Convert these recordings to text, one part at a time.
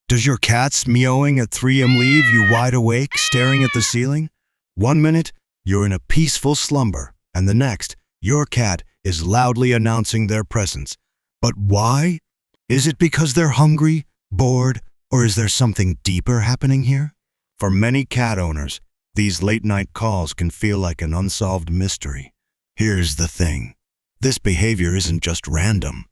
Does your cat's meowing at 3 a.m. leave you wide awake, staring at the ceiling? One minute, you're in a peaceful slumber, and the next, your cat is loudly announcing their presence. But why? Is it because they're hungry, bored, or is there something deeper happening here? For many cat owners, these late-night calls can feel like an unsolved mystery. Here's the thing. This behavior isn't just random.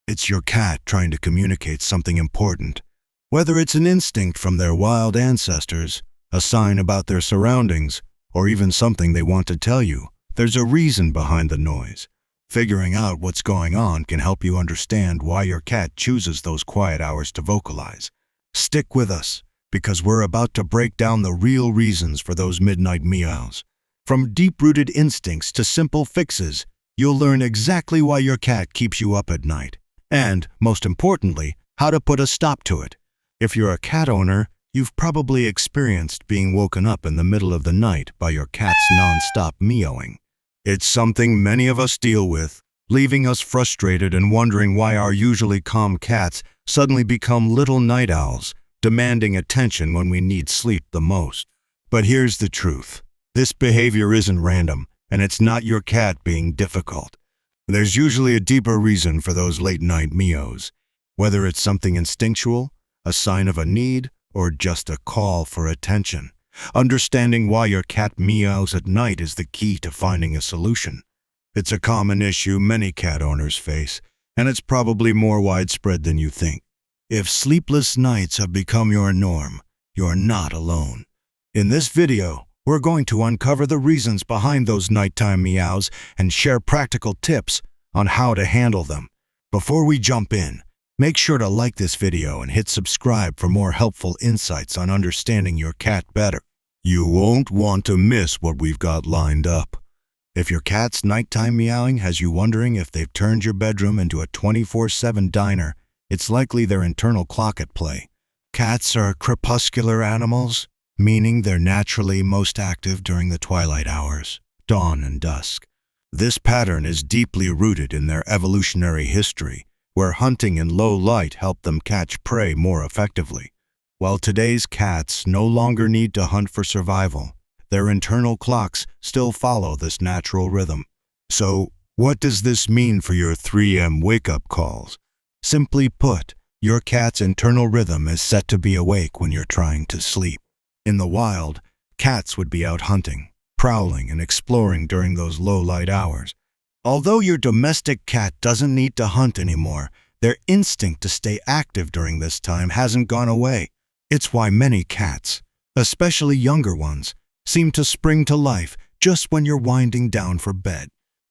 It's your cat trying to communicate something important. Whether it's an instinct from their wild ancestors, a sign about their surroundings, or even something they want to tell you, there's a reason behind the noise. Figuring out what's going on can help you understand why your cat chooses those quiet hours to vocalize. Stick with us, because we're about to break down the real reasons for those midnight meows. From deep-rooted instincts to simple fixes, you'll learn exactly why your cat keeps you up at night. And, most importantly, how to put a stop to it. If you're a cat owner, you've probably experienced being woken up in the middle of the night by your cat's nonstop meowing. It's something many of us deal with, leaving us frustrated and wondering why our usually calm cats suddenly become little night owls, demanding attention when we need sleep the most. But here's the truth. This behavior isn't random, and it's not your cat being difficult. There's usually a deeper reason for those late-night meows. Whether it's something instinctual, a sign of a need, or just a call for attention. Understanding why your cat meows at night is the key to finding a solution. It's a common issue many cat owners face, and it's probably more widespread than you think. If sleepless nights have become your norm, you're not alone. In this video, we're going to uncover the reasons behind those nighttime meows and share practical tips on how to handle them. Before we jump in, make sure to like this video and hit subscribe for more helpful insights on understanding your cat better. You won't want to miss what we've got lined up. If your cat's nighttime meowing has you wondering if they've turned your bedroom into a 24/7 diner, it's likely their internal clock at play. Cats are crepuscular animals, meaning they're naturally most active during the twilight hours, dawn and dusk. This pattern is deeply rooted in their evolutionary history, where hunting in low light helped them catch prey more effectively. While today's cats no longer need to hunt for survival, their internal clocks still follow this natural rhythm. So, what does this mean for your 3 a.m. wake-up calls? Simply put, your cat's internal rhythm is set to be awake when you're trying to sleep. In the wild, cats would be out hunting, prowling, and exploring during those low-light hours. Although your domestic cat doesn't need to hunt anymore, their instinct to stay active during this time hasn't gone away. It's why many cats, especially younger ones, seem to spring to life just when you're winding down for bed.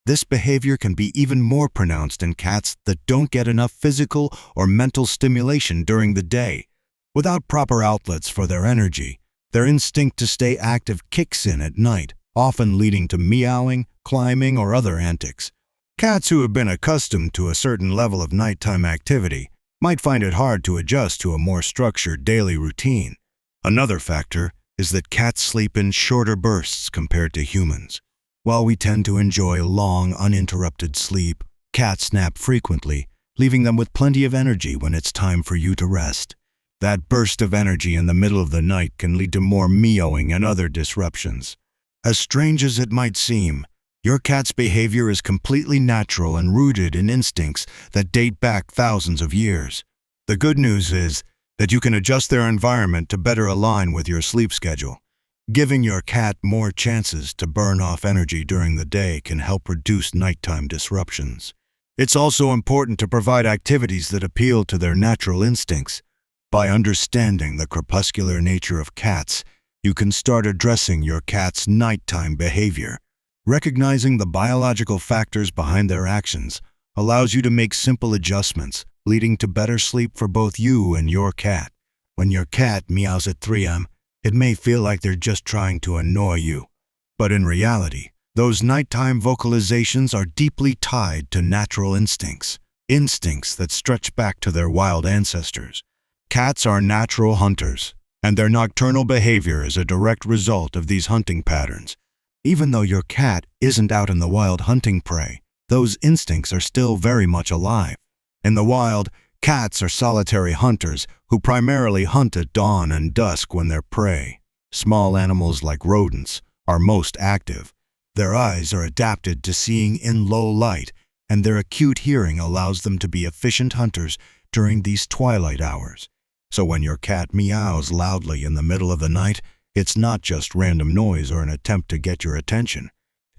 This behavior can be even more pronounced in cats that don't get enough physical or mental stimulation during the day. Without proper outlets for their energy, their instinct to stay active kicks in at night, often leading to meowing, climbing, or other antics. Cats who have been accustomed to a certain level of nighttime activity might find it hard to adjust to a more structured daily routine. Another factor is that cats sleep in shorter bursts compared to humans. While we tend to enjoy long, uninterrupted sleep, cats nap frequently, leaving them with plenty of energy when it's time for you to rest. That burst of energy in the middle of the night can lead to more meowing and other disruptions. As strange as it might seem, your cat's behavior is completely natural and rooted in instincts that date back thousands of years. The good news is that you can adjust their environment to better align with your sleep schedule. Giving your cat more chances to burn off energy during the day can help reduce nighttime disruptions. It's also important to provide activities that appeal to their natural instincts. By understanding the crepuscular nature of cats, you can start addressing your cat's nighttime behavior. Recognizing the biological factors behind their actions allows you to make simple adjustments, leading to better sleep for both you and your cat. When your cat meows at 3 a.m., it may feel like they're just trying to annoy you. But in reality, those nighttime vocalizations are deeply tied to natural instincts that stretch back to their wild ancestors. Cats are natural hunters, and their nocturnal behavior is a direct result of these hunting patterns. Even though your cat isn't out in the wild hunting prey, those instincts are still very much alive. In the wild, Cats are solitary hunters who primarily hunt at dawn and dusk when they're prey. Small animals like rodents are most active. Their eyes are adapted to seeing in low light, and their acute hearing allows them to be efficient hunters during these twilight hours. So when your cat meows loudly in the middle of the night, it's not just random noise or an attempt to get your attention.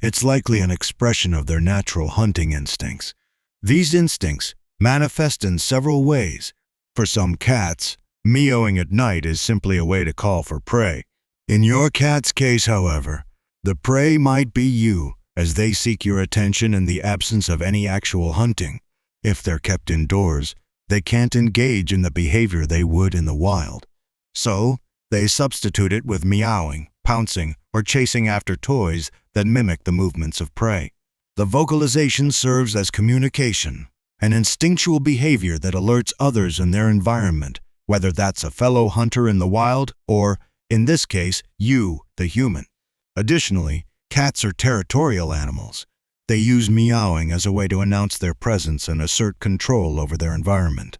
It's likely an expression of their natural hunting instincts. These instincts manifest in several ways. For some cats, meowing at night is simply a way to call for prey. In your cat's case, however, the prey might be you, as they seek your attention in the absence of any actual hunting. If they're kept indoors, they can't engage in the behavior they would in the wild. So, they substitute it with meowing, pouncing, or chasing after toys that mimic the movements of prey. The vocalization serves as communication, an instinctual behavior that alerts others in their environment, whether that's a fellow hunter in the wild or, in this case, you, the human. Additionally, cats are territorial animals. They use meowing as a way to announce their presence and assert control over their environment.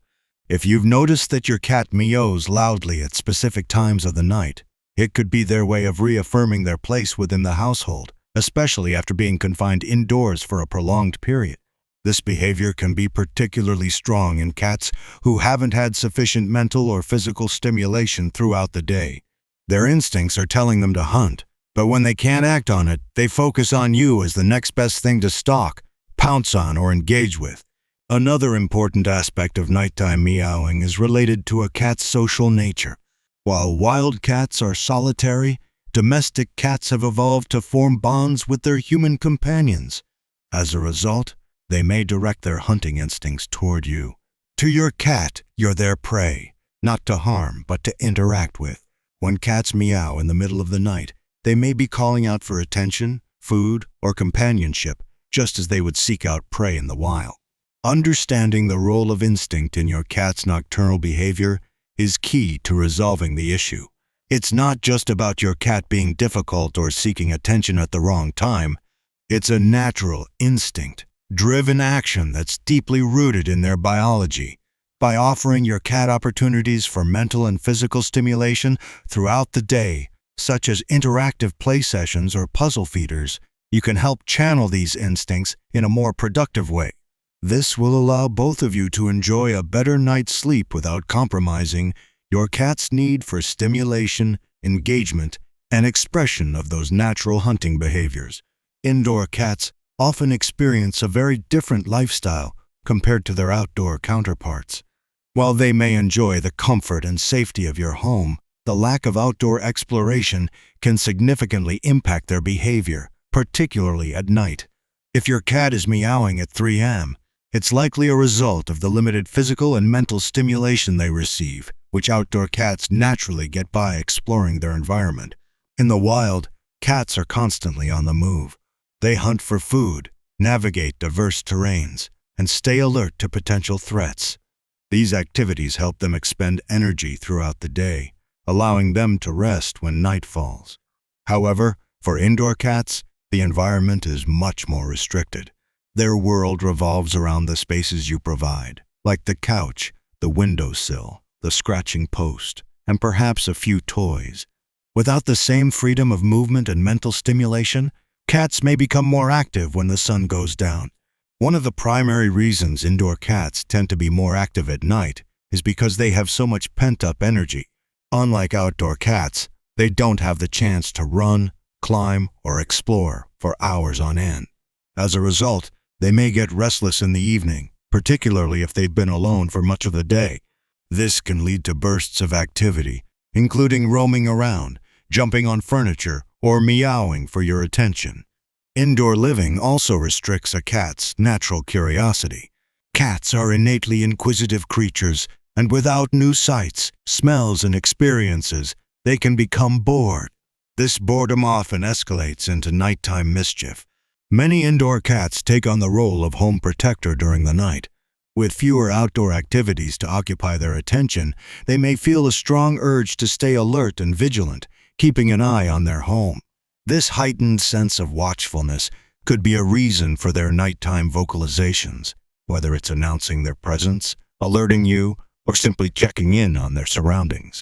If you've noticed that your cat meows loudly at specific times of the night, it could be their way of reaffirming their place within the household, especially after being confined indoors for a prolonged period. This behavior can be particularly strong in cats who haven't had sufficient mental or physical stimulation throughout the day. Their instincts are telling them to hunt, but when they can't act on it, they focus on you as the next best thing to stalk, pounce on, or engage with. Another important aspect of nighttime meowing is related to a cat's social nature. While wild cats are solitary, domestic cats have evolved to form bonds with their human companions. As a result, they may direct their hunting instincts toward you. To your cat, you're their prey, not to harm, but to interact with. When cats meow in the middle of the night, they may be calling out for attention, food, or companionship, just as they would seek out prey in the wild. Understanding the role of instinct in your cat's nocturnal behavior is key to resolving the issue. It's not just about your cat being difficult or seeking attention at the wrong time. It's a natural, instinct-driven action that's deeply rooted in their biology. By offering your cat opportunities for mental and physical stimulation throughout the day, such as interactive play sessions or puzzle feeders, you can help channel these instincts in a more productive way. This will allow both of you to enjoy a better night's sleep without compromising your cat's need for stimulation, engagement, and expression of those natural hunting behaviors. Indoor cats often experience a very different lifestyle compared to their outdoor counterparts. While they may enjoy the comfort and safety of your home, the lack of outdoor exploration can significantly impact their behavior, particularly at night. If your cat is meowing at 3 a.m., it's likely a result of the limited physical and mental stimulation they receive, which outdoor cats naturally get by exploring their environment. In the wild, cats are constantly on the move. They hunt for food, navigate diverse terrains, and stay alert to potential threats. These activities help them expend energy throughout the day, allowing them to rest when night falls. However, for indoor cats, the environment is much more restricted. Their world revolves around the spaces you provide, like the couch, the windowsill, the scratching post, and perhaps a few toys. Without the same freedom of movement and mental stimulation, cats may become more active when the sun goes down. One of the primary reasons indoor cats tend to be more active at night is because they have so much pent-up energy. Unlike outdoor cats, they don't have the chance to run, climb, or explore for hours on end. As a result, they may get restless in the evening, particularly if they've been alone for much of the day. This can lead to bursts of activity, including roaming around, jumping on furniture, or meowing for your attention. Indoor living also restricts a cat's natural curiosity. Cats are innately inquisitive creatures, and without new sights, smells, and experiences, they can become bored. This boredom often escalates into nighttime mischief. Many indoor cats take on the role of home protector during the night. With fewer outdoor activities to occupy their attention, they may feel a strong urge to stay alert and vigilant, keeping an eye on their home. This heightened sense of watchfulness could be a reason for their nighttime vocalizations, whether it's announcing their presence, alerting you, or simply checking in on their surroundings.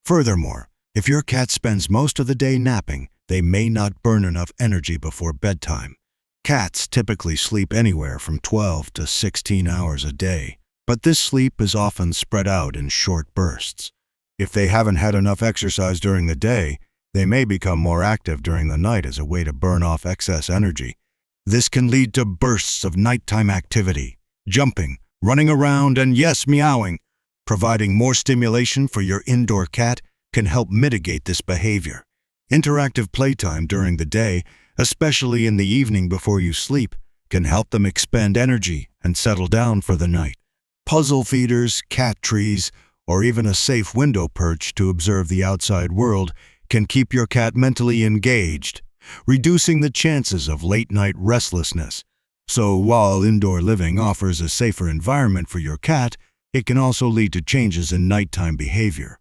Furthermore, if your cat spends most of the day napping, they may not burn enough energy before bedtime. Cats typically sleep anywhere from 12 to 16 hours a day, but this sleep is often spread out in short bursts. If they haven't had enough exercise during the day, they may become more active during the night as a way to burn off excess energy. This can lead to bursts of nighttime activity, jumping, running around, and yes, meowing. Providing more stimulation for your indoor cat can help mitigate this behavior. Interactive playtime during the day, especially in the evening before you sleep, can help them expend energy and settle down for the night. Puzzle feeders, cat trees, or even a safe window perch to observe the outside world can keep your cat mentally engaged, reducing the chances of late-night restlessness. So while indoor living offers a safer environment for your cat, it can also lead to changes in nighttime behavior.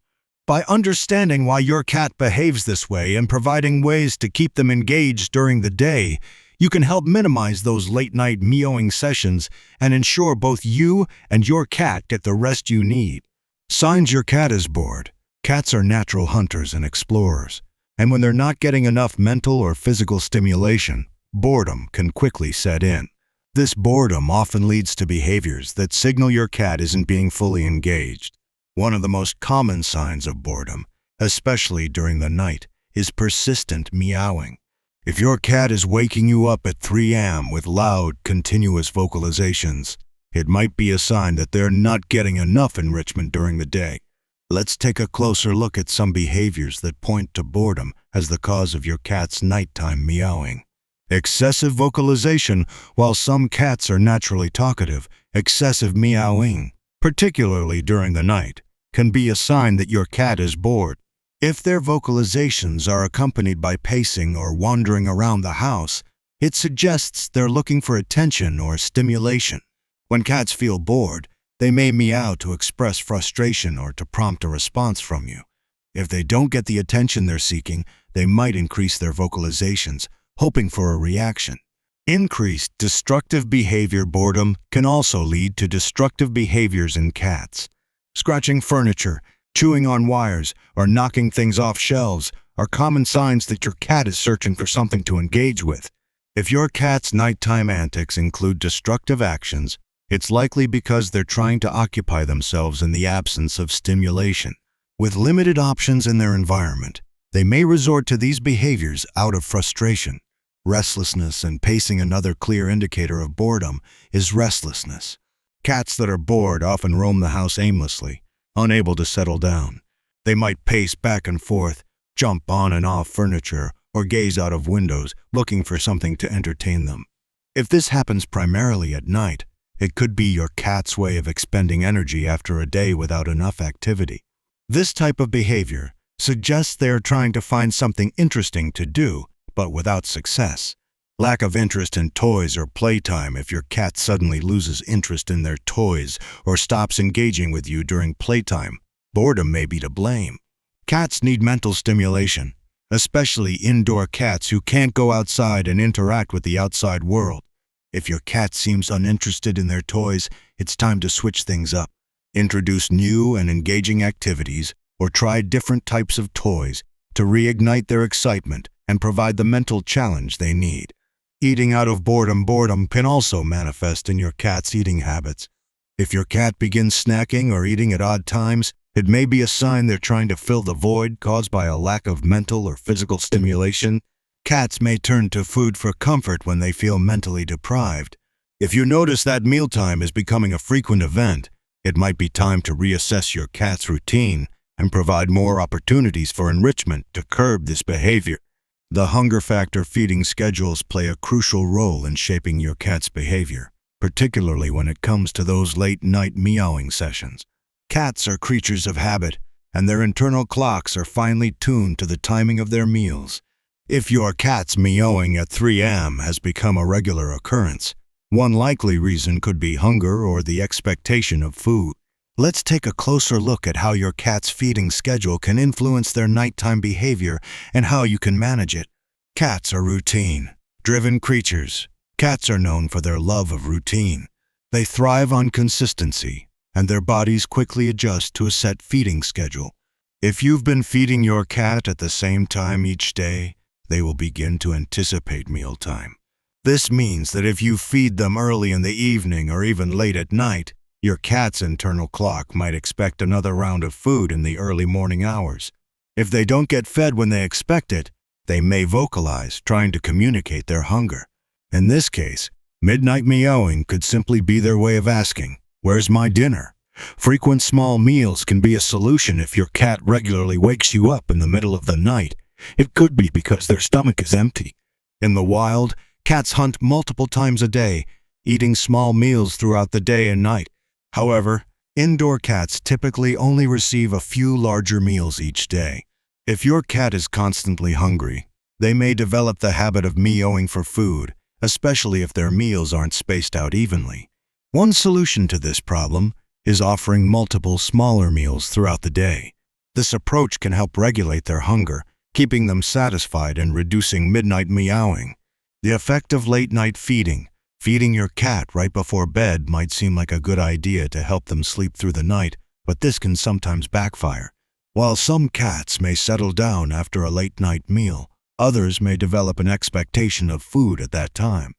By understanding why your cat behaves this way and providing ways to keep them engaged during the day, you can help minimize those late-night meowing sessions and ensure both you and your cat get the rest you need. Signs your cat is bored. Cats are natural hunters and explorers, and when they're not getting enough mental or physical stimulation, boredom can quickly set in. This boredom often leads to behaviors that signal your cat isn't being fully engaged. One of the most common signs of boredom, especially during the night, is persistent meowing. If your cat is waking you up at 3 a.m. with loud, continuous vocalizations, it might be a sign that they're not getting enough enrichment during the day. Let's take a closer look at some behaviors that point to boredom as the cause of your cat's nighttime meowing. Excessive vocalization. While some cats are naturally talkative, excessive meowing, particularly during the night, can be a sign that your cat is bored. If their vocalizations are accompanied by pacing or wandering around the house, it suggests they're looking for attention or stimulation. When cats feel bored, they may meow to express frustration or to prompt a response from you. If they don't get the attention they're seeking, they might increase their vocalizations, hoping for a reaction. Increased destructive behavior. Boredom can also lead to destructive behaviors in cats. Scratching furniture, chewing on wires, or knocking things off shelves are common signs that your cat is searching for something to engage with. If your cat's nighttime antics include destructive actions, it's likely because they're trying to occupy themselves in the absence of stimulation. With limited options in their environment, they may resort to these behaviors out of frustration. Restlessness and pacing. Another clear indicator of boredom is restlessness. Cats that are bored often roam the house aimlessly, unable to settle down. They might pace back and forth, jump on and off furniture, or gaze out of windows looking for something to entertain them. If this happens primarily at night, it could be your cat's way of expending energy after a day without enough activity. This type of behavior suggests they are trying to find something interesting to do, but without success. Lack of interest in toys or playtime. If your cat suddenly loses interest in their toys or stops engaging with you during playtime, boredom may be to blame. Cats need mental stimulation, especially indoor cats who can't go outside and interact with the outside world. If your cat seems uninterested in their toys, it's time to switch things up. Introduce new and engaging activities or try different types of toys to reignite their excitement and provide the mental challenge they need. Eating out of boredom. Boredom can also manifest in your cat's eating habits. If your cat begins snacking or eating at odd times, it may be a sign they're trying to fill the void caused by a lack of mental or physical stimulation. Cats may turn to food for comfort when they feel mentally deprived. If you notice that mealtime is becoming a frequent event, it might be time to reassess your cat's routine and provide more opportunities for enrichment to curb this behavior. The hunger factor. Feeding schedules play a crucial role in shaping your cat's behavior, particularly when it comes to those late-night meowing sessions. Cats are creatures of habit, and their internal clocks are finely tuned to the timing of their meals. If your cat's meowing at 3 a.m. has become a regular occurrence, one likely reason could be hunger or the expectation of food. Let's take a closer look at how your cat's feeding schedule can influence their nighttime behavior and how you can manage it. Cats are routine-driven creatures. Cats are known for their love of routine. They thrive on consistency, and their bodies quickly adjust to a set feeding schedule. If you've been feeding your cat at the same time each day, they will begin to anticipate mealtime. This means that if you feed them early in the evening or even late at night, your cat's internal clock might expect another round of food in the early morning hours. If they don't get fed when they expect it, they may vocalize, trying to communicate their hunger. In this case, midnight meowing could simply be their way of asking, "Where's my dinner?" Frequent small meals can be a solution if your cat regularly wakes you up in the middle of the night. It could be because their stomach is empty. In the wild, cats hunt multiple times a day, eating small meals throughout the day and night. However, indoor cats typically only receive a few larger meals each day. If your cat is constantly hungry, they may develop the habit of meowing for food, especially if their meals aren't spaced out evenly. One solution to this problem is offering multiple smaller meals throughout the day. This approach can help regulate their hunger, keeping them satisfied and reducing midnight meowing. The effect of late-night feeding. Feeding your cat right before bed might seem like a good idea to help them sleep through the night, but this can sometimes backfire. While some cats may settle down after a late-night meal, others may develop an expectation of food at that time.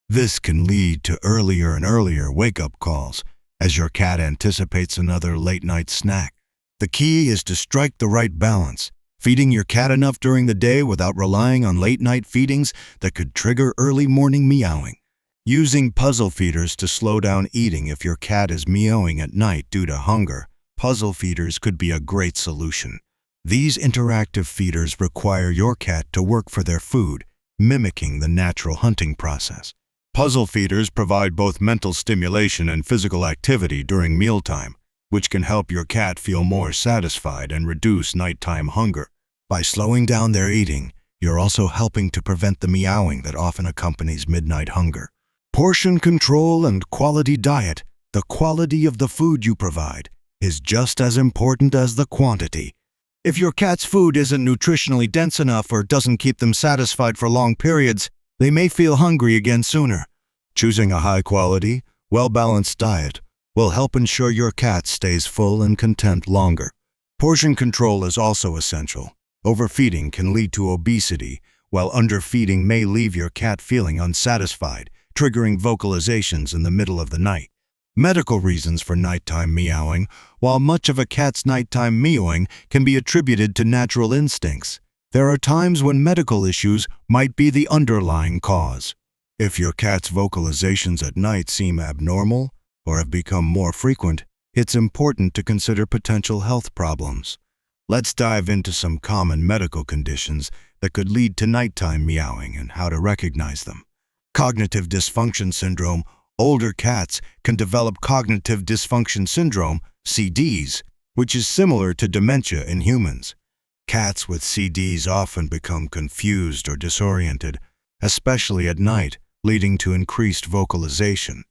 This can lead to earlier and earlier wake-up calls as your cat anticipates another late-night snack. The key is to strike the right balance, feeding your cat enough during the day without relying on late-night feedings that could trigger early morning meowing. Using puzzle feeders to slow down eating if your cat is meowing at night due to hunger. Puzzle feeders could be a great solution. These interactive feeders require your cat to work for their food, mimicking the natural hunting process. Puzzle feeders provide both mental stimulation and physical activity during mealtime, which can help your cat feel more satisfied and reduce nighttime hunger. By slowing down their eating, you're also helping to prevent the meowing that often accompanies midnight hunger. Portion control and quality diet. The quality of the food you provide is just as important as the quantity. If your cat's food isn't nutritionally dense enough or doesn't keep them satisfied for long periods, they may feel hungry again sooner. Choosing a high-quality, well-balanced diet will help ensure your cat stays full and content longer. Portion control is also essential. Overfeeding can lead to obesity, while underfeeding may leave your cat feeling unsatisfied, triggering vocalizations in the middle of the night. Medical reasons for nighttime meowing. While much of a cat's nighttime meowing can be attributed to natural instincts, there are times when medical issues might be the underlying cause. If your cat's vocalizations at night seem abnormal or have become more frequent, it's important to consider potential health problems. Let's dive into some common medical conditions that could lead to nighttime meowing and how to recognize them. Cognitive dysfunction syndrome. Older cats can develop cognitive dysfunction syndrome, CDs, which is similar to dementia in humans. Cats with CDs often become confused or disoriented, especially at night, leading to increased vocalization.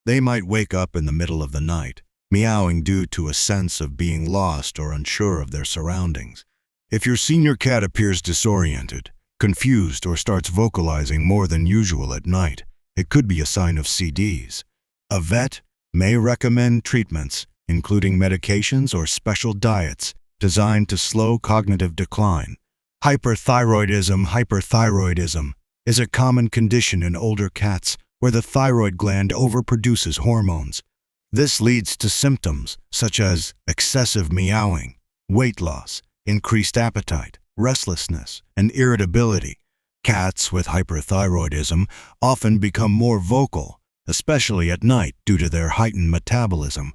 They might wake up in the middle of the night, meowing due to a sense of being lost or unsure of their surroundings. If your senior cat appears disoriented, confused, or starts vocalizing more than usual at night, it could be a sign of CDs. A vet may recommend treatments, including medications or special diets, designed to slow cognitive decline. Hyperthyroidism. Hyperthyroidism is a common condition in older cats where the thyroid gland overproduces hormones. This leads to symptoms such as excessive meowing, weight loss, increased appetite, restlessness, and irritability. Cats with hyperthyroidism often become more vocal, especially at night due to their heightened metabolism,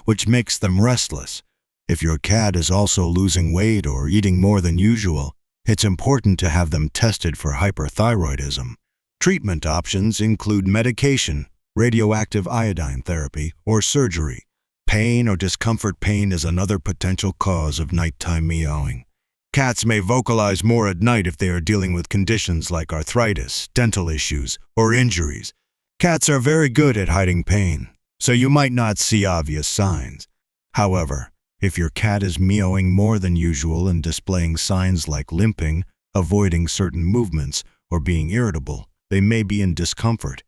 which makes them restless. If your cat is also losing weight or eating more than usual, it's important to have them tested for hyperthyroidism. Treatment options include medication, radioactive iodine therapy, or surgery. Pain or discomfort. Pain is another potential cause of nighttime meowing. Cats may vocalize more at night if they are dealing with conditions like arthritis, dental issues, or injuries. Cats are very good at hiding pain, so you might not see obvious signs. However, if your cat is meowing more than usual and displaying signs like limping, avoiding certain movements, or being irritable, they may be in discomfort.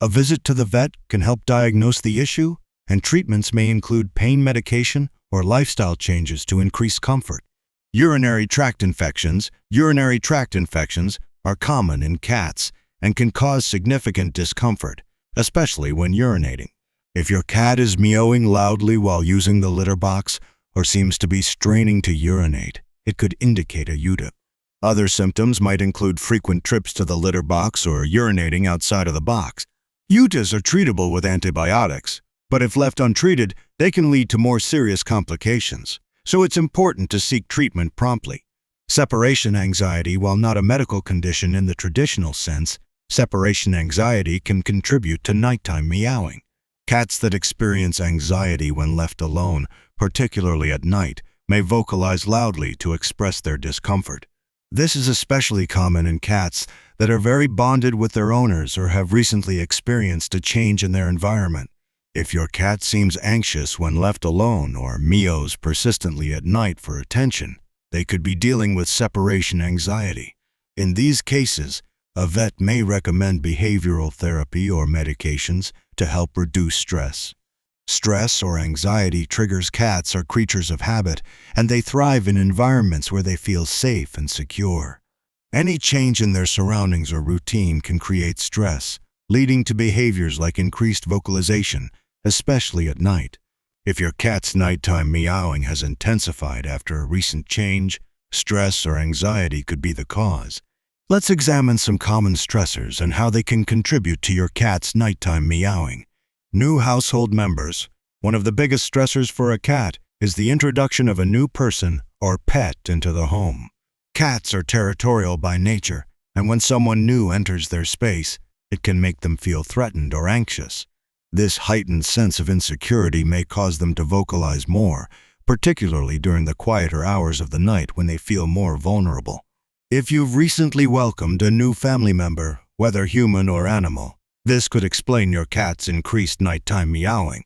A visit to the vet can help diagnose the issue and treatments may include pain medication or lifestyle changes to increase comfort. Urinary tract infections. Urinary tract infections are common in cats and can cause significant discomfort, especially when urinating. If your cat is meowing loudly while using the litter box or seems to be straining to urinate, it could indicate a UTI. Other symptoms might include frequent trips to the litter box or urinating outside of the box. UTIs are treatable with antibiotics, but if left untreated, they can lead to more serious complications, so it's important to seek treatment promptly. Separation anxiety. While not a medical condition in the traditional sense, separation anxiety can contribute to nighttime meowing. Cats that experience anxiety when left alone, particularly at night, may vocalize loudly to express their discomfort. This is especially common in cats that are very bonded with their owners or have recently experienced a change in their environment. If your cat seems anxious when left alone or meows persistently at night for attention, they could be dealing with separation anxiety. In these cases, a vet may recommend behavioral therapy or medications to help reduce stress. Stress or anxiety triggers. Cats are creatures of habit, and they thrive in environments where they feel safe and secure. Any change in their surroundings or routine can create stress, leading to behaviors like increased vocalization, especially at night. If your cat's nighttime meowing has intensified after a recent change, stress or anxiety could be the cause. Let's examine some common stressors and how they can contribute to your cat's nighttime meowing. New household members. One of the biggest stressors for a cat is the introduction of a new person or pet into the home. Cats are territorial by nature, and when someone new enters their space, it can make them feel threatened or anxious. This heightened sense of insecurity may cause them to vocalize more, particularly during the quieter hours of the night when they feel more vulnerable. If you've recently welcomed a new family member, whether human or animal, this could explain your cat's increased nighttime meowing.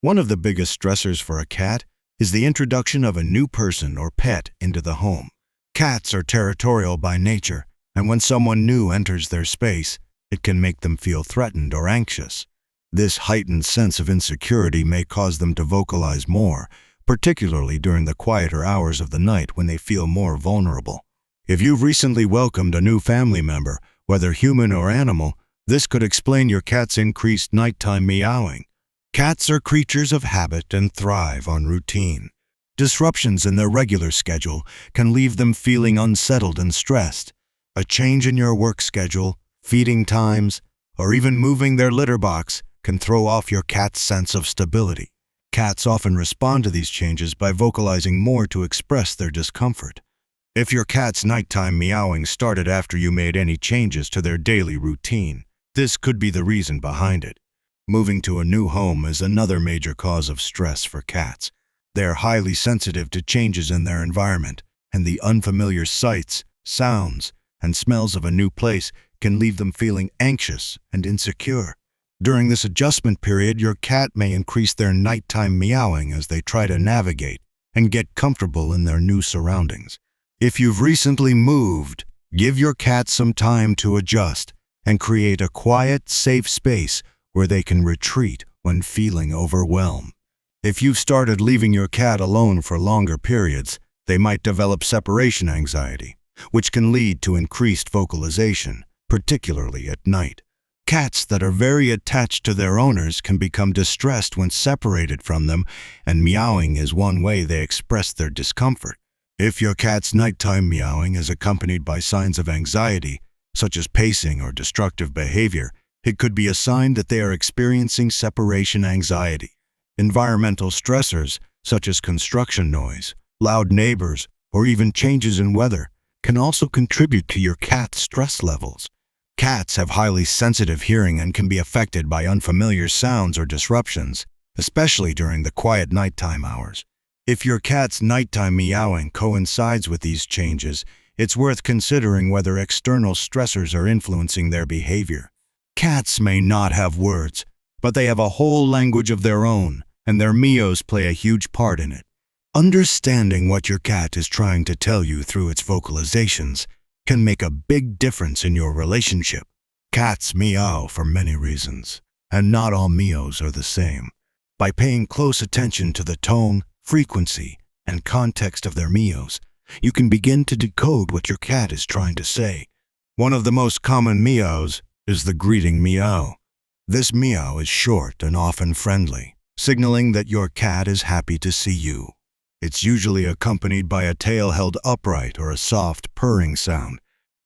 One of the biggest stressors for a cat is the introduction of a new person or pet into the home. Cats are territorial by nature, and when someone new enters their space, it can make them feel threatened or anxious. This heightened sense of insecurity may cause them to vocalize more, particularly during the quieter hours of the night when they feel more vulnerable. If you've recently welcomed a new family member, whether human or animal, this could explain your cat's increased nighttime meowing. Cats are creatures of habit and thrive on routine. Disruptions in their regular schedule can leave them feeling unsettled and stressed. A change in your work schedule, feeding times, or even moving their litter box can throw off your cat's sense of stability. Cats often respond to these changes by vocalizing more to express their discomfort. If your cat's nighttime meowing started after you made any changes to their daily routine, this could be the reason behind it. Moving to a new home is another major cause of stress for cats. They are highly sensitive to changes in their environment, and the unfamiliar sights, sounds, and smells of a new place can leave them feeling anxious and insecure. During this adjustment period, your cat may increase their nighttime meowing as they try to navigate and get comfortable in their new surroundings. If you've recently moved, give your cat some time to adjust and create a quiet, safe space where they can retreat when feeling overwhelmed. If you've started leaving your cat alone for longer periods, they might develop separation anxiety, which can lead to increased vocalization, particularly at night. Cats that are very attached to their owners can become distressed when separated from them, and meowing is one way they express their discomfort. If your cat's nighttime meowing is accompanied by signs of anxiety, such as pacing or destructive behavior, it could be a sign that they are experiencing separation anxiety. Environmental stressors, such as construction noise, loud neighbors, or even changes in weather, can also contribute to your cat's stress levels. Cats have highly sensitive hearing and can be affected by unfamiliar sounds or disruptions, especially during the quiet nighttime hours. If your cat's nighttime meowing coincides with these changes, it's worth considering whether external stressors are influencing their behavior. Cats may not have words, but they have a whole language of their own, and their meows play a huge part in it. Understanding what your cat is trying to tell you through its vocalizations can make a big difference in your relationship. Cats meow for many reasons, and not all meows are the same. By paying close attention to the tone, frequency, and context of their meows, you can begin to decode what your cat is trying to say. One of the most common meows is the greeting meow. This meow is short and often friendly, signaling that your cat is happy to see you. It's usually accompanied by a tail held upright or a soft purring sound.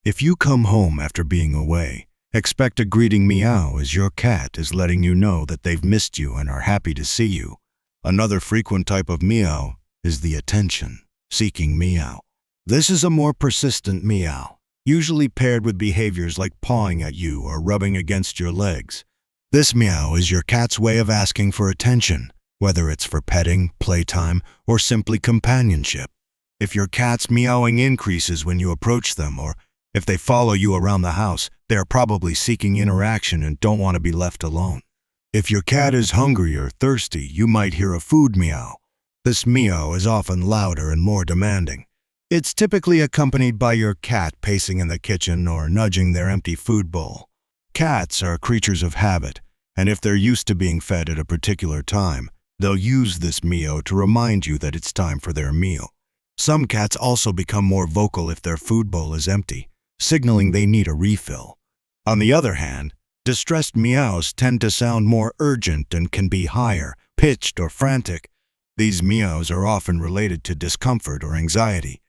If you come home after being away, expect a greeting meow as your cat is letting you know that they've missed you and are happy to see you. Another frequent type of meow is the attention-seeking meow. This is a more persistent meow, usually paired with behaviors like pawing at you or rubbing against your legs. This meow is your cat's way of asking for attention, whether it's for petting, playtime, or simply companionship. If your cat's meowing increases when you approach them, or if they follow you around the house, they are probably seeking interaction and don't want to be left alone. If your cat is hungry or thirsty, you might hear a food meow. This meow is often louder and more demanding. It's typically accompanied by your cat pacing in the kitchen or nudging their empty food bowl. Cats are creatures of habit, and if they're used to being fed at a particular time, they'll use this meow to remind you that it's time for their meal. Some cats also become more vocal if their food bowl is empty, signaling they need a refill. On the other hand, distressed meows tend to sound more urgent and can be higher, pitched, or frantic. These meows are often related to discomfort or anxiety.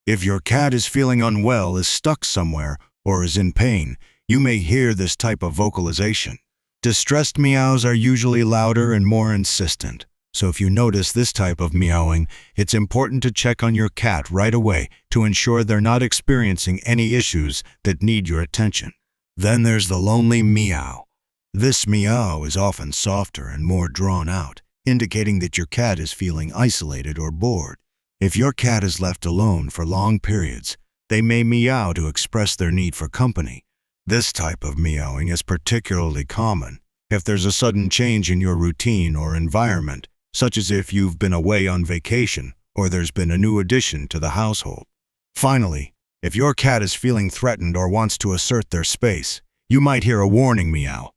If your cat is feeling unwell, is stuck somewhere, or is in pain, you may hear this type of vocalization. Distressed meows are usually louder and more insistent, so if you notice this type of meowing, it's important to check on your cat right away to ensure they're not experiencing any issues that need your attention. Then there's the lonely meow. This meow is often softer and more drawn out, indicating that your cat is feeling isolated or bored. If your cat is left alone for long periods, they may meow to express their need for company. This type of meowing is particularly common if there's a sudden change in your routine or environment, such as if you've been away on vacation or there's been a new addition to the household. Finally, if your cat is feeling threatened or wants to assert their space, you might hear a warning meow.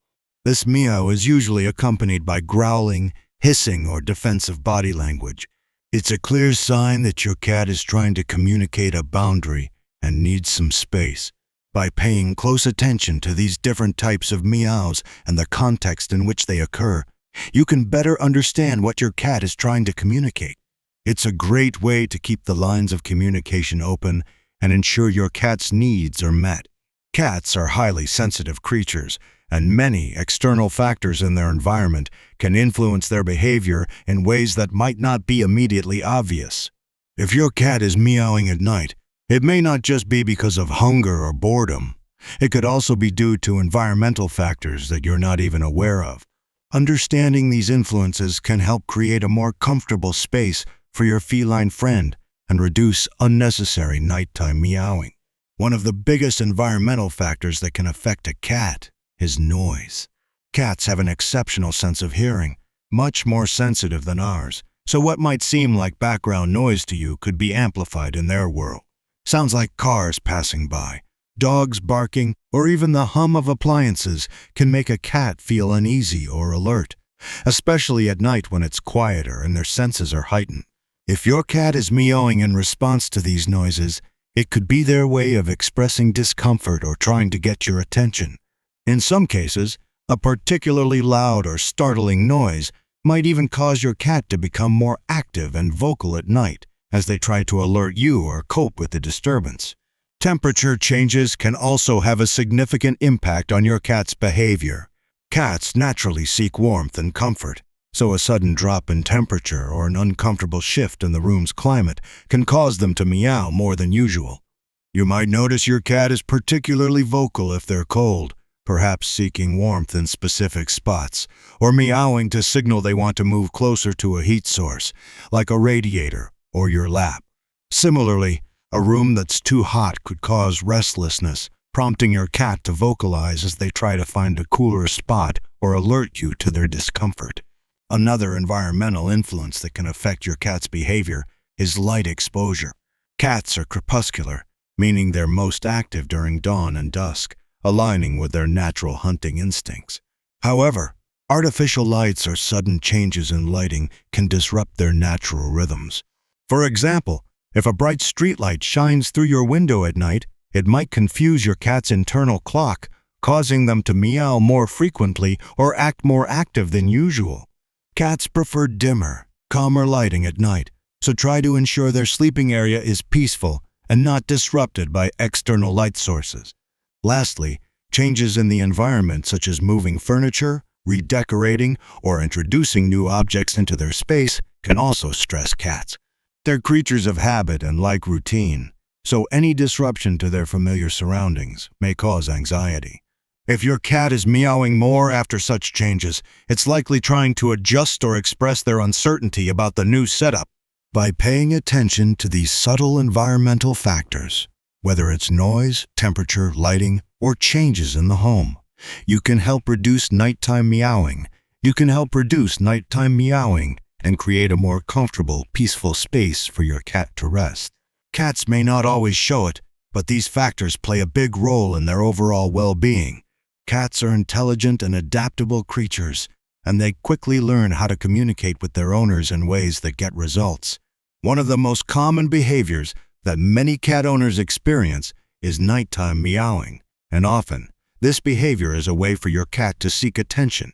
This meow is usually accompanied by growling, hissing, or defensive body language. It's a clear sign that your cat is trying to communicate a boundary and needs some space. By paying close attention to these different types of meows and the context in which they occur, you can better understand what your cat is trying to communicate. It's a great way to keep the lines of communication open and ensure your cat's needs are met. Cats are highly sensitive creatures, and many external factors in their environment can influence their behavior in ways that might not be immediately obvious. If your cat is meowing at night, it may not just be because of hunger or boredom. It could also be due to environmental factors that you're not even aware of. Understanding these influences can help create a more comfortable space for your feline friend and reduce unnecessary nighttime meowing. One of the biggest environmental factors that can affect a cat is noise. Cats have an exceptional sense of hearing, much more sensitive than ours, so what might seem like background noise to you could be amplified in their world. Sounds like cars passing by, dogs barking, or even the hum of appliances can make a cat feel uneasy or alert, especially at night when it's quieter and their senses are heightened. If your cat is meowing in response to these noises, it could be their way of expressing discomfort or trying to get your attention. In some cases, a particularly loud or startling noise might even cause your cat to become more active and vocal at night as they try to alert you or cope with the disturbance. Temperature changes can also have a significant impact on your cat's behavior. Cats naturally seek warmth and comfort, so a sudden drop in temperature or an uncomfortable shift in the room's climate can cause them to meow more than usual. You might notice your cat is particularly vocal if they're cold, perhaps seeking warmth in specific spots, or meowing to signal they want to move closer to a heat source, like a radiator or your lap. Similarly, a room that's too hot could cause restlessness, prompting your cat to vocalize as they try to find a cooler spot or alert you to their discomfort. Another environmental influence that can affect your cat's behavior is light exposure. Cats are crepuscular, meaning they're most active during dawn and dusk, aligning with their natural hunting instincts. However, Artificial lights or sudden changes in lighting can disrupt their natural rhythms. For example, if a bright streetlight shines through your window at night, it might confuse your cat's internal clock, causing them to meow more frequently or act more active than usual. Cats prefer dimmer, calmer lighting at night, so try to ensure their sleeping area is peaceful and not disrupted by external light sources. Lastly, changes in the environment such as moving furniture, redecorating, or introducing new objects into their space can also stress cats. They're creatures of habit and like routine, so any disruption to their familiar surroundings may cause anxiety. If your cat is meowing more after such changes, it's likely trying to adjust or express their uncertainty about the new setup. By paying attention to these subtle environmental factors, whether it's noise, temperature, lighting, or changes in the home, you can help reduce nighttime meowing. And create a more comfortable, peaceful space for your cat to rest. Cats may not always show it, but these factors play a big role in their overall well-being. Cats are intelligent and adaptable creatures, and they quickly learn how to communicate with their owners in ways that get results. One of the most common behaviors that many cat owners experience is nighttime meowing, and often, this behavior is a way for your cat to seek attention.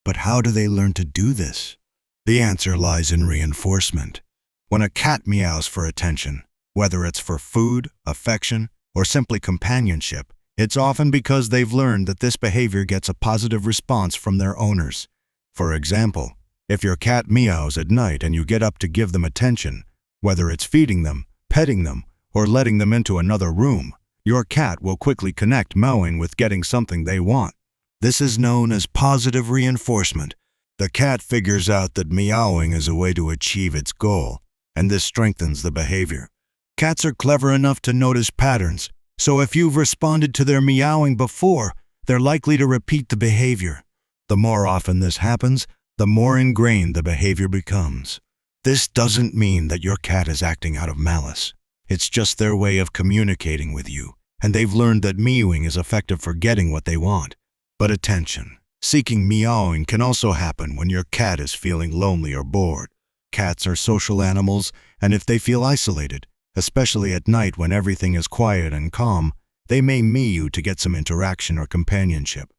But how do they learn to do this? The answer lies in reinforcement. When a cat meows for attention, whether it's for food, affection, or simply companionship, it's often because they've learned that this behavior gets a positive response from their owners. For example, if your cat meows at night and you get up to give them attention, whether it's feeding them, petting them, or letting them into another room, your cat will quickly connect meowing with getting something they want. This is known as positive reinforcement. The cat figures out that meowing is a way to achieve its goal, and this strengthens the behavior. Cats are clever enough to notice patterns, so if you've responded to their meowing before, they're likely to repeat the behavior. The more often this happens, the more ingrained the behavior becomes. This doesn't mean that your cat is acting out of malice. It's just their way of communicating with you, and they've learned that meowing is effective for getting what they want. But attention. Seeking meowing can also happen when your cat is feeling lonely or bored. Cats are social animals, and if they feel isolated, especially at night when everything is quiet and calm, they may meow to get some interaction or companionship.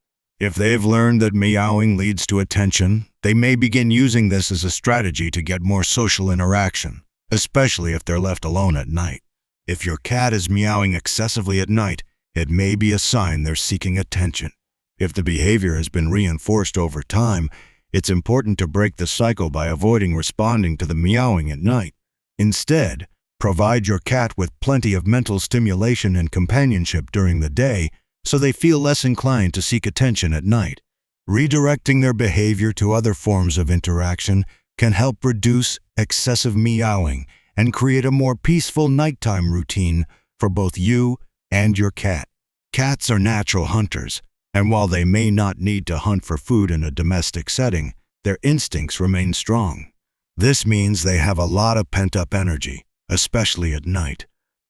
If they've learned that meowing leads to attention, they may begin using this as a strategy to get more social interaction, especially if they're left alone at night. If your cat is meowing excessively at night, it may be a sign they're seeking attention. If the behavior has been reinforced over time, it's important to break the cycle by avoiding responding to the meowing at night. Instead, provide your cat with plenty of mental stimulation and companionship during the day so they feel less inclined to seek attention at night. Redirecting their behavior to other forms of interaction can help reduce excessive meowing and create a more peaceful nighttime routine for both you and your cat. Cats are natural hunters, and while they may not need to hunt for food in a domestic setting, their instincts remain strong. This means they have a lot of pent-up energy, especially at night.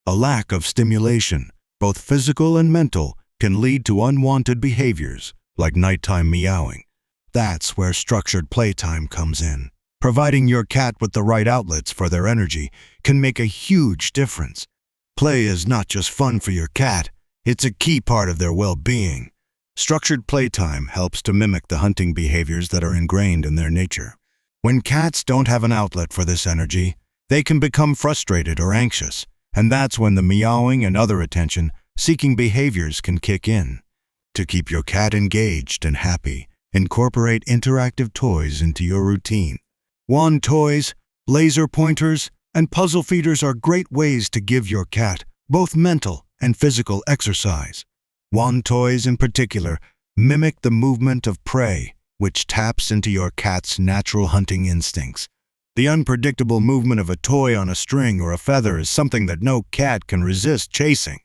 A lack of stimulation, both physical and mental, can lead to unwanted behaviors, like nighttime meowing. That's where structured playtime comes in. Providing your cat with the right outlets for their energy can make a huge difference. Play is not just fun for your cat, it's a key part of their well-being. Structured playtime helps to mimic the hunting behaviors that are ingrained in their nature. When cats don't have an outlet for this energy, they can become frustrated or anxious, and that's when the meowing and other attention-seeking behaviors can kick in. To keep your cat engaged and happy, incorporate interactive toys into your routine. Wand toys, laser pointers, and puzzle feeders are great ways to give your cat both mental and physical exercise. Wand toys in particular mimic the movement of prey, which taps into your cat's natural hunting instincts. The unpredictable movement of a toy on a string or a feather is something that no cat can resist chasing.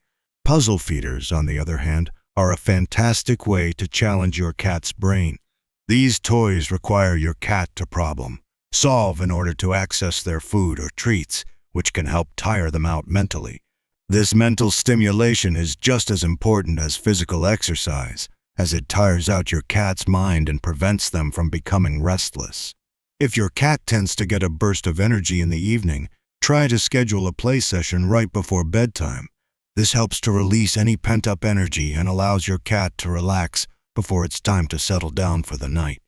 Puzzle feeders, on the other hand, are a fantastic way to challenge your cat's brain. These toys require your cat to problem-solve in order to access their food or treats, which can help tire them out mentally. This mental stimulation is just as important as physical exercise, as it tires out your cat's mind and prevents them from becoming restless. If your cat tends to get a burst of energy in the evening, try to schedule a play session right before bedtime. This helps to release any pent-up energy and allows your cat to relax before it's time to settle down for the night.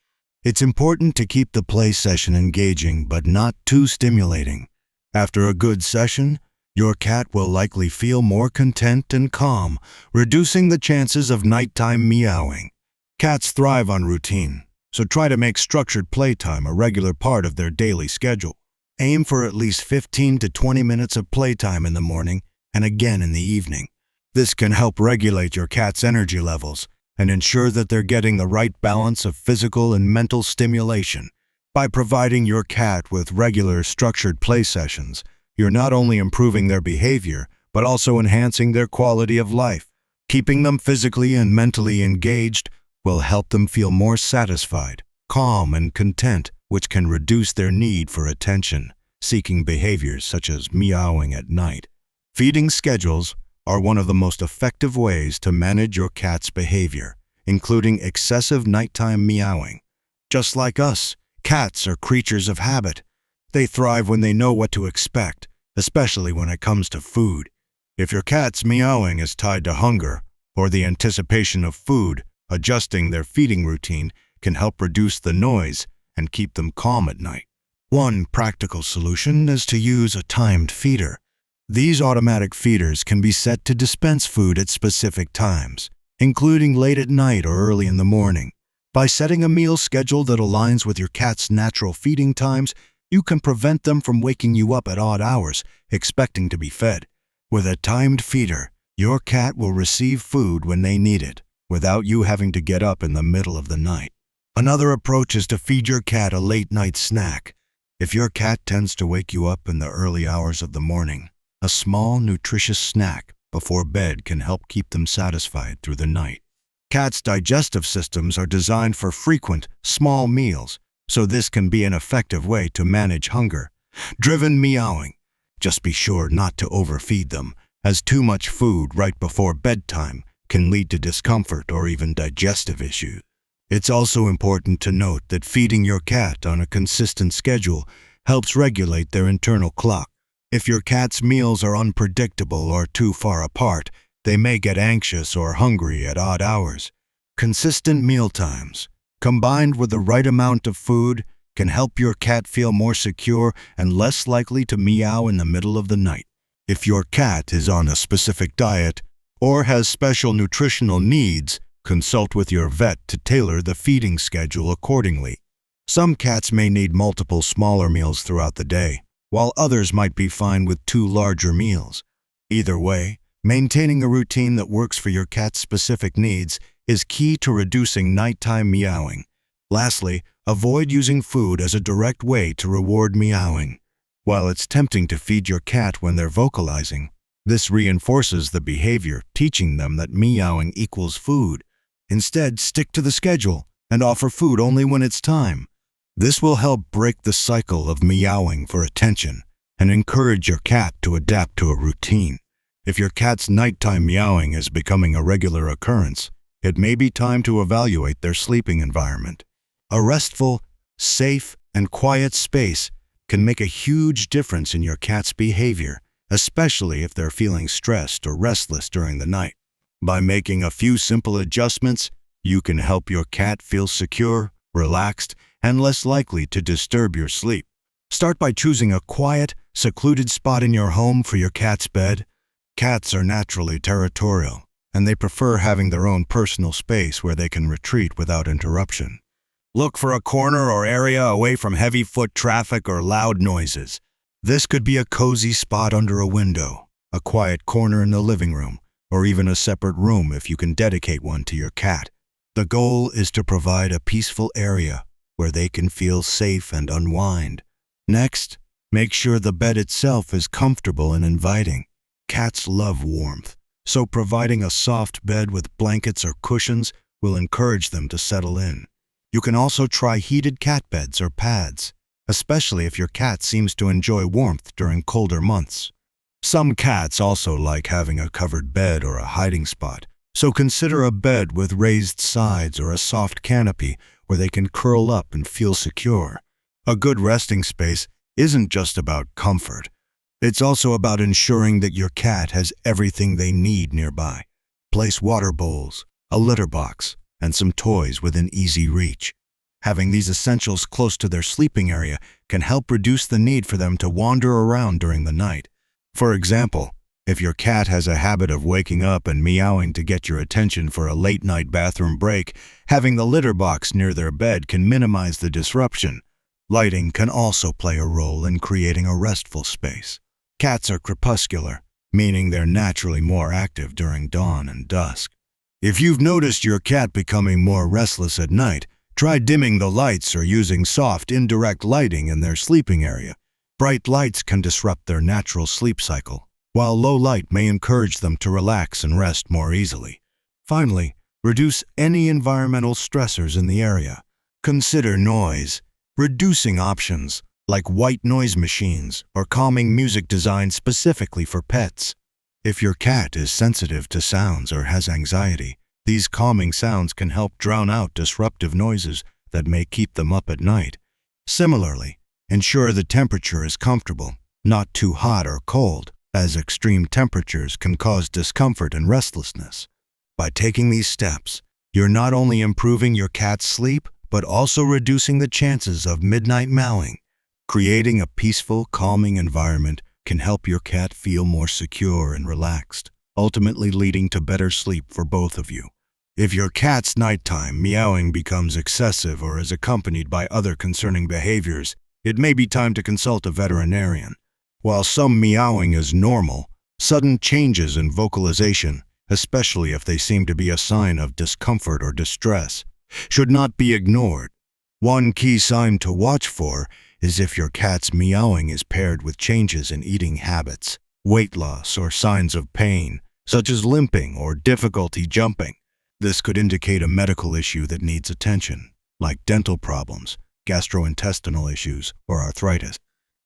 It's important to keep the play session engaging but not too stimulating. After a good session, your cat will likely feel more content and calm, reducing the chances of nighttime meowing. Cats thrive on routine, so try to make structured playtime a regular part of their daily schedule. Aim for at least 15 to 20 minutes of playtime in the morning and again in the evening. This can help regulate your cat's energy levels and ensure that they're getting the right balance of physical and mental stimulation. By providing your cat with regular, structured play sessions, you're not only improving their behavior, but also enhancing their quality of life. Keeping them physically and mentally engaged will help them feel more satisfied, calm, and content, which can reduce their need for attention-seeking behaviors such as meowing at night. Feeding schedules are one of the most effective ways to manage your cat's behavior, including excessive nighttime meowing. Just like us, cats are creatures of habit. They thrive when they know what to expect, especially when it comes to food. If your cat's meowing is tied to hunger or the anticipation of food, adjusting their feeding routine can help reduce the noise and keep them calm at night. One practical solution is to use a timed feeder. These automatic feeders can be set to dispense food at specific times, including late at night or early in the morning. By setting a meal schedule that aligns with your cat's natural feeding times, you can prevent them from waking you up at odd hours, expecting to be fed. With a timed feeder, your cat will receive food when they need it, without you having to get up in the middle of the night. Another approach is to feed your cat a late-night snack. If your cat tends to wake you up in the early hours of the morning, a small, nutritious snack before bed can help keep them satisfied through the night. Cats' digestive systems are designed for frequent, small meals, so this can be an effective way to manage hunger-driven meowing. Just be sure not to overfeed them, as too much food right before bedtime can lead to discomfort or even digestive issues. It's also important to note that feeding your cat on a consistent schedule helps regulate their internal clock. If your cat's meals are unpredictable or too far apart, they may get anxious or hungry at odd hours. Consistent meal times, combined with the right amount of food, can help your cat feel more secure and less likely to meow in the middle of the night. If your cat is on a specific diet or has special nutritional needs, consult with your vet to tailor the feeding schedule accordingly. Some cats may need multiple smaller meals throughout the day, while others might be fine with 2 larger meals. Either way, maintaining a routine that works for your cat's specific needs is key to reducing nighttime meowing. Lastly, avoid using food as a direct way to reward meowing. While it's tempting to feed your cat when they're vocalizing, this reinforces the behavior, teaching them that meowing equals food. Instead, stick to the schedule and offer food only when it's time. This will help break the cycle of meowing for attention and encourage your cat to adapt to a routine. If your cat's nighttime meowing is becoming a regular occurrence, it may be time to evaluate their sleeping environment. A restful, safe, and quiet space can make a huge difference in your cat's behavior, especially if they're feeling stressed or restless during the night. By making a few simple adjustments, you can help your cat feel secure, relaxed, and less likely to disturb your sleep. Start by choosing a quiet, secluded spot in your home for your cat's bed. Cats are naturally territorial, and they prefer having their own personal space where they can retreat without interruption. Look for a corner or area away from heavy foot traffic or loud noises. This could be a cozy spot under a window, a quiet corner in the living room, or even a separate room if you can dedicate one to your cat. The goal is to provide a peaceful area where they can feel safe and unwind. Next, make sure the bed itself is comfortable and inviting. Cats love warmth, so providing a soft bed with blankets or cushions will encourage them to settle in. You can also try heated cat beds or pads, especially if your cat seems to enjoy warmth during colder months. Some cats also like having a covered bed or a hiding spot, So consider a bed with raised sides or a soft canopy where they can curl up and feel secure. A good resting space isn't just about comfort. It's also about ensuring that your cat has everything they need nearby. Place water bowls, a litter box, and some toys within easy reach. Having these essentials close to their sleeping area can help reduce the need for them to wander around during the night. For example, if your cat has a habit of waking up and meowing to get your attention for a late-night bathroom break, having the litter box near their bed can minimize the disruption. Lighting can also play a role in creating a restful space. Cats are crepuscular, meaning they're naturally more active during dawn and dusk. If you've noticed your cat becoming more restless at night, try dimming the lights or using soft, indirect lighting in their sleeping area. Bright lights can disrupt their natural sleep cycle, while low light may encourage them to relax and rest more easily. Finally, reduce any environmental stressors in the area. Consider noise. Reducing options, like white noise machines or calming music designed specifically for pets. If your cat is sensitive to sounds or has anxiety, these calming sounds can help drown out disruptive noises that may keep them up at night. Similarly, ensure the temperature is comfortable, not too hot or cold, as extreme temperatures can cause discomfort and restlessness. By taking these steps, you're not only improving your cat's sleep, but also reducing the chances of midnight meowing. Creating a peaceful, calming environment can help your cat feel more secure and relaxed, ultimately leading to better sleep for both of you. If your cat's nighttime meowing becomes excessive or is accompanied by other concerning behaviors, it may be time to consult a veterinarian. While some meowing is normal, sudden changes in vocalization, especially if they seem to be a sign of discomfort or distress, should not be ignored. One key sign to watch for is if your cat's meowing is paired with changes in eating habits, weight loss, or signs of pain, such as limping or difficulty jumping. This could indicate a medical issue that needs attention, like dental problems, gastrointestinal issues, or arthritis.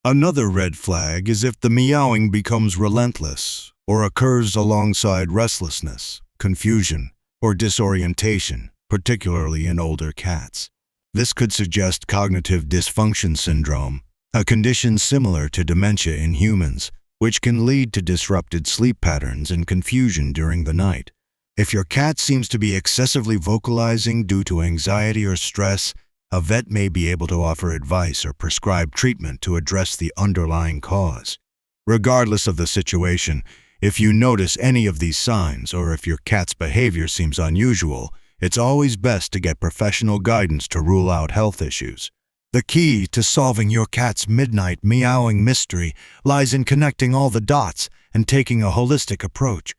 Another red flag is if the meowing becomes relentless or occurs alongside restlessness, confusion, or disorientation, particularly in older cats. This could suggest cognitive dysfunction syndrome, a condition similar to dementia in humans, which can lead to disrupted sleep patterns and confusion during the night. If your cat seems to be excessively vocalizing due to anxiety or stress, a vet may be able to offer advice or prescribe treatment to address the underlying cause. Regardless of the situation, if you notice any of these signs or if your cat's behavior seems unusual, it's always best to get professional guidance to rule out health issues. The key to solving your cat's midnight meowing mystery lies in connecting all the dots and taking a holistic approach.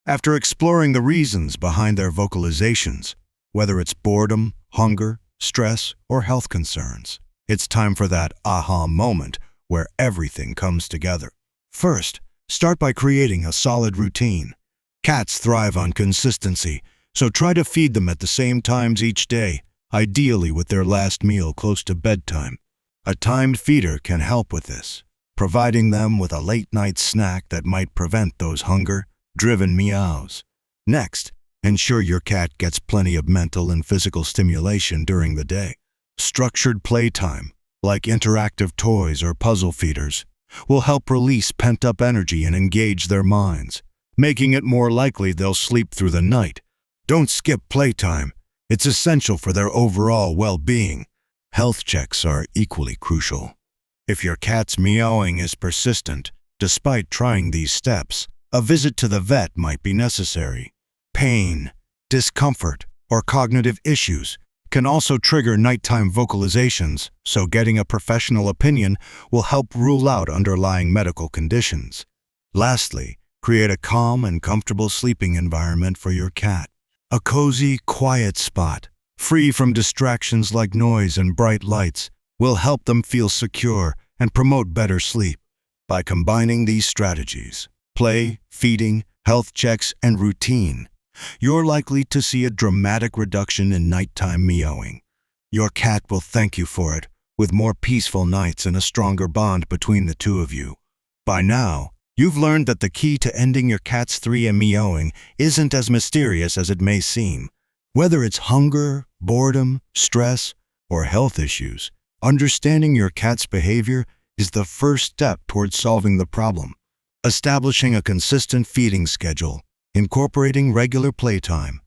After exploring the reasons behind their vocalizations, whether it's boredom, hunger, stress, or health concerns, it's time for that aha moment where everything comes together. First, start by creating a solid routine. Cats thrive on consistency, so try to feed them at the same times each day, ideally with their last meal close to bedtime. A timed feeder can help with this, providing them with a late-night snack that might prevent those hunger-driven meows. Next, ensure your cat gets plenty of mental and physical stimulation during the day. Structured playtime, like interactive toys or puzzle feeders, will help release pent-up energy and engage their minds, making it more likely they'll sleep through the night. Don't skip playtime. It's essential for their overall well-being. Health checks are equally crucial. If your cat's meowing is persistent, despite trying these steps, a visit to the vet might be necessary. Pain, discomfort, or cognitive issues can also trigger nighttime vocalizations, so getting a professional opinion will help rule out underlying medical conditions. Lastly, create a calm and comfortable sleeping environment for your cat. A cozy, quiet spot, free from distractions like noise and bright lights, will help them feel secure and promote better sleep. By combining these strategies, play, feeding, health checks, and routine, you're likely to see a dramatic reduction in nighttime meowing. Your cat will thank you for it, with more peaceful nights and a stronger bond between the two of you. By now, You've learned that the key to ending your cat's 3M meowing isn't as mysterious as it may seem. Whether it's hunger, boredom, stress, or health issues, understanding your cat's behavior is the first step towards solving the problem. Establishing a consistent feeding schedule, incorporating regular playtime,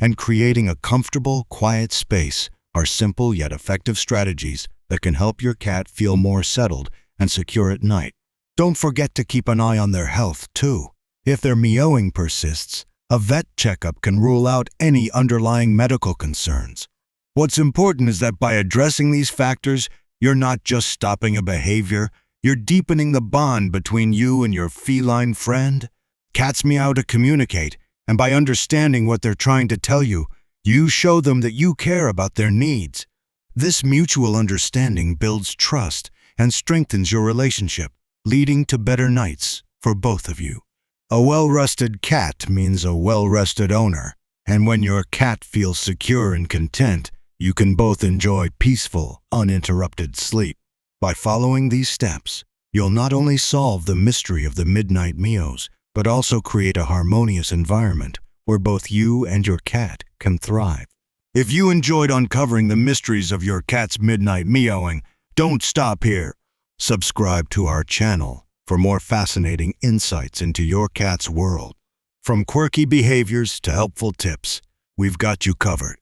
and creating a comfortable, quiet space are simple yet effective strategies that can help your cat feel more settled and secure at night. Don't forget to keep an eye on their health, too. If their meowing persists, a vet checkup can rule out any underlying medical concerns. What's important is that by addressing these factors, you're not just stopping a behavior, you're deepening the bond between you and your feline friend. Cats meow to communicate, and by understanding what they're trying to tell you, you show them that you care about their needs. This mutual understanding builds trust and strengthens your relationship, leading to better nights for both of you. A well-rested cat means a well-rested owner, and when your cat feels secure and content, you can both enjoy peaceful, uninterrupted sleep. By following these steps, you'll not only solve the mystery of the midnight meows, but also create a harmonious environment where both you and your cat can thrive. If you enjoyed uncovering the mysteries of your cat's midnight meowing, don't stop here. Subscribe to our channel for more fascinating insights into your cat's world. From quirky behaviors to helpful tips, we've got you covered.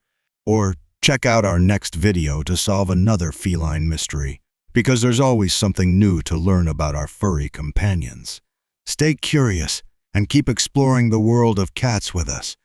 Or check out our next video to solve another feline mystery, because there's always something new to learn about our furry companions. Stay curious and keep exploring the world of cats with us.